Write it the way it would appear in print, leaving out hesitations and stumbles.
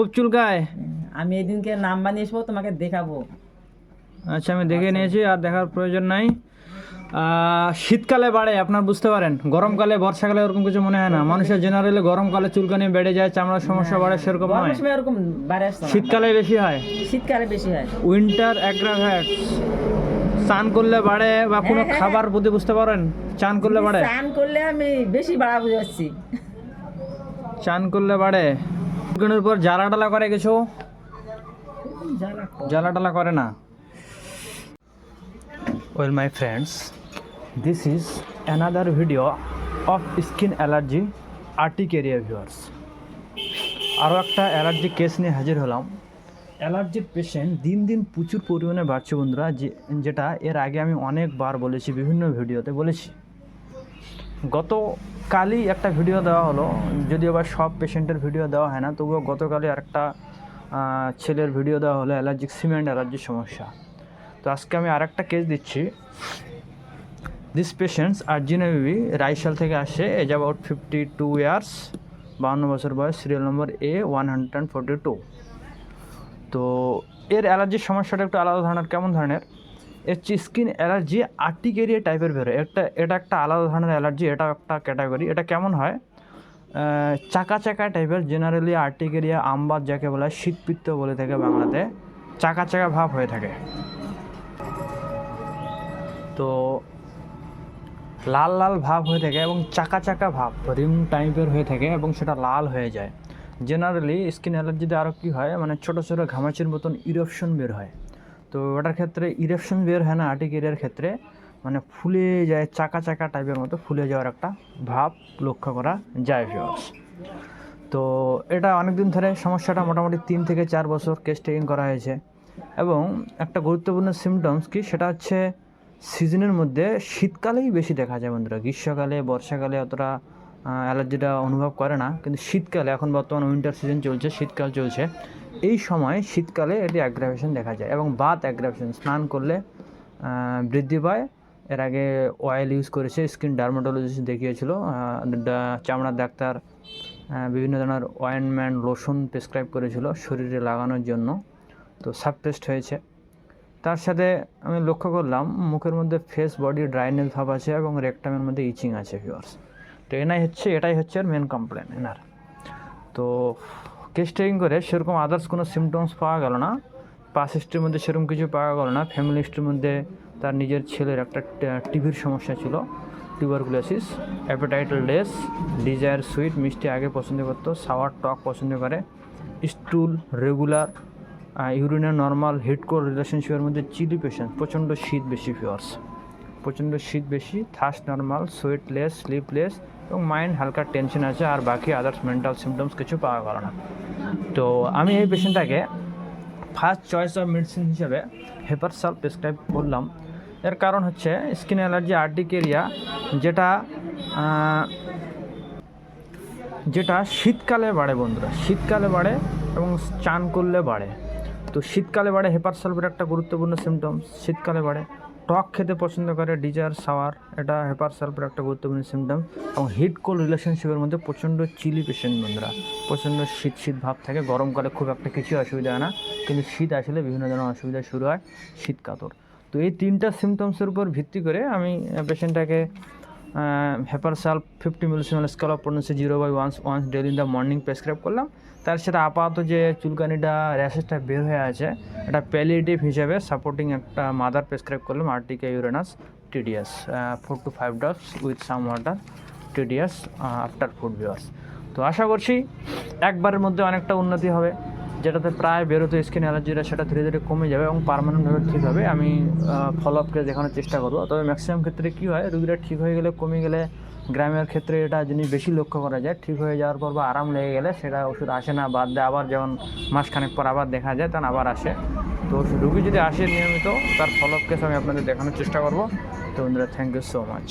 খুব চুলকায়। আমি এদিনকে নাম বানিয়ে এসবো, তোমাকে দেখাবো। আচ্ছা, আমি দেখে নিয়েছি, আর দেখার প্রয়োজন নাই। শীতকালে বাড়ে, আপনার বুঝতে পারেন। গরমকালে বর্ষাকালে ওরকম কিছু মনে হয় না। মানুষের জেনারেলি গরমকালে চুলকানি বেড়ে যায়, চামড়ার সমস্যা বাড়ে, সেরকম নয়। গরমের সময় এরকম বাড়ে আসতো না। শীতকালে বেশি হয়। শীতকালে বেশি হয়। Winter aggravates. চান করলে বাড়ে, বা কোনো হ্যাঁ, খাবার প্রতি বুঝতে পারেন, চান করলে বাড়ে। স্নান করলে আমি বেশি বাড়া বুঝাচ্ছি। চান করলে বাড়ে। চুলকানির পর জ্বালা টালা করে কিছু? জ্বালা টালা করে না। Well, my friends, this is another video of skin allergy urticaria viewers. আরও একটা অ্যালার্জি কেস নিয়ে হাজির হলাম। অ্যালার্জির পেশেন্ট দিন দিন প্রচুর পরিমাণে বাড়ছে বন্ধুরা, যেটা এর আগে আমি অনেকবার বলেছি, বিভিন্ন ভিডিওতে বলেছি। গতকালই একটা ভিডিও দেওয়া হলো, যদিও বা সব পেশেন্টের ভিডিও দেওয়া হয় না, তবুও গতকালই আরেকটা ছেলের ভিডিও দেওয়া হলো অ্যালার্জিক সিমেন্ট অ্যালার্জির সমস্যা। তো আজকে আমি আরেকটা কেস দিচ্ছি। দিস পেশেন্টস আরজিনা বিবি, রাইশাল থেকে আসে, এজ অ্যাবাউট 52 ইয়ার্স, 52 বছর বয়স, সিরিয়াল নম্বর A142। তো এর অ্যালার্জির সমস্যাটা একটু আলাদা ধরনের। কেমন ধরনের? এর স্কিন অ্যালার্জি আর্টিকেরিয়া টাইপের বেরোয়। এটা একটা আলাদা ধরনের অ্যালার্জি, এটা একটা ক্যাটাগরি। এটা কেমন হয়? চাকা চাকা টাইপের, জেনারেলি আর্টিকেরিয়া আমবাত যাকে বলা হয়, শীতপিত্ত বলে থাকে বাংলাতে, চাকা চাকা ভাব হয়ে থাকে। তো লাল লাল ভাব হয়ে থাকে এবং চাকা চাকা ভাব, রিম টাইপের হয়ে থাকে, এবং সেটা লাল হয়ে যায়। জেনারেলি স্কিন অ্যালার্জিতে আরও কী হয়, মানে ছোটো ছোটো ঘামাচির মতন ইরপশন বের হয়। তো ওটার ক্ষেত্রে ইরপশন বের হয় না, আর্টিকেরিয়ার ক্ষেত্রে মানে ফুলে যায়, চাকা চাকা টাইপের মতো ফুলে যাওয়ার একটা ভাব লক্ষ্য করা যায় ভিউয়ার্স। তো এটা অনেক দিন ধরে সমস্যাটা, মোটামুটি 3 থেকে 4 বছর কেস টেকিং করা হয়েছে। এবং একটা গুরুত্বপূর্ণ সিমটমস কি, সেটা হচ্ছে সিজনের মধ্যে শীতকালেই বেশি দেখা যায় বন্ধুরা। গ্রীষ্মকালে বর্ষাকালে অতটা অ্যালার্জিটা অনুভব করে না, কিন্তু শীতকালে, এখন বর্তমান উইন্টার সিজন চলছে, শীতকাল চলছে, এই সময় শীতকালে এটি অ্যাগ্রাভেশন দেখা যায়। এবং বাত অ্যাগ্রাভেশন, স্নান করলে বৃদ্ধি পায়। এর আগে অয়েল ইউজ করেছে, স্কিন ডার্মাটোলজিস্ট দেখিয়েছিল, চামড়ার ডাক্তার বিভিন্ন ধরনের অয়েন্টমেন্ট লোশন প্রেসক্রাইব করেছিল শরীরে লাগানোর জন্য। তো সাবটেস্ট হয়েছে। তার সাথে আমি লক্ষ্য করলাম মুখের মধ্যে ফেস বডি ড্রাইনেস ভাব আছে, এবং রেকটামের মধ্যে ইচিং আছে ভিউয়ার্স। তো এটাই হচ্ছে আর মেন কমপ্লেন এনার। তো কেস টেকিং করে সেরকম আদার্স কোনো সিমটমস পাওয়া গেল না, পাস হিস্ট্রির মধ্যে সেরকম কিছু পাওয়া গেল না। ফ্যামিলি হিস্ট্রির মধ্যে তার নিজের ছেলের একটা টিভির সমস্যা ছিল, tuberculosis, appetite less, desire sweet, মিষ্টি আগে পছন্দ করতো, সাওয়ার টক পছন্দ করে, স্টুল রেগুলার, ইউরিনের নর্মাল, হিট কোর রিলেশনশিপের মধ্যে চিলি পেশেন্ট, প্রচণ্ড শীত বেশি ভিউয়ার্স, প্রচণ্ড শীত বেশি, থার্স্ট নর্মাল, সোয়েটলেস, স্লিপলেস, এবং মাইন্ড হালকা টেনশন আছে, আর বাকি আদার্স মেন্টাল সিমটমস কিছু পাওয়া গেল না। তো আমি এই পেশেন্টটাকে ফার্স্ট চয়েস অফ মেডিসিন হিসেবে হেপারসাল প্রেসক্রাইব করলাম। এর কারণ হচ্ছে স্কিন অ্যালার্জি আর্টিকেরিয়া, যেটা শীতকালে বাড়ে বন্ধুরা, শীতকালে বাড়ে এবং চান করলে বাড়ে। তো শীতকালে বাড়ে, হেপারসালফের একটা গুরুত্বপূর্ণ সিমটমস, শীতকালে বাড়ে। টক খেতে পছন্দ করে, ডিজায়ার সাওয়ার, এটা হেপারসালফের একটা গুরুত্বপূর্ণ সিমটমস। এবং হিট কোল্ড রিলেশনশিপের মধ্যে প্রচণ্ড চিলি পেশেন্ট বন্ধুরা, প্রচণ্ড শীত শীত ভাব থাকে। গরমকালে খুব একটা কিছু অসুবিধা হয় না, কিন্তু শীত আসলে বিভিন্ন ধরনের অসুবিধা শুরু হয়, শীত কাতর। তো এই 3টা সিমটমসের উপর ভিত্তি করে আমি পেশেন্টটাকে hepar sulph 50 millesimal scale of potency 0/1 daily in the morning prescribe করলাম। তার সাথে আপাতত যে চুলকানিটা, র্যাশেসটা বের হয়ে আছে, এটা প্যালিয়েটিভ হিসেবে সাপোর্টিং একটা মাদার প্রেসক্রাইব করলাম, আর্টিকা Uranus TDS 4 to 5 drops with some water, TDS after food viewers. তো আশা করছি একবারের মধ্যে অনেকটা উন্নতি হবে, যেটাতে প্রায় বেরোতো স্কিন অ্যালার্জিটা, সেটা ধীরে ধীরে কমে যাবে এবং পার্মানেন্টভাবে ঠিক হবে। আমি ফলো আপকে দেখানোর চেষ্টা করবো। তবে ম্যাক্সিমাম ক্ষেত্রে কী হয়, রুগীরা ঠিক হয়ে গেলে, কমে গেলে, গ্রামের ক্ষেত্রে এটা জিনিস বেশি লক্ষ্য করা যায়, ঠিক হয়ে যাওয়ার পর বা আরাম লেগে গেলে সেটা ওষুধ আসে না, বাদ দেয়, আবার যেমন মাসখানেক পর আবার দেখা যায়, তখন আবার আসে। তো রুগী যদি আসে নিয়মিত, তার ফলো আপ কেস আমি আপনাদের দেখানোর চেষ্টা করবো। তো বন্ধুরা, থ্যাংক ইউ সো মাচ।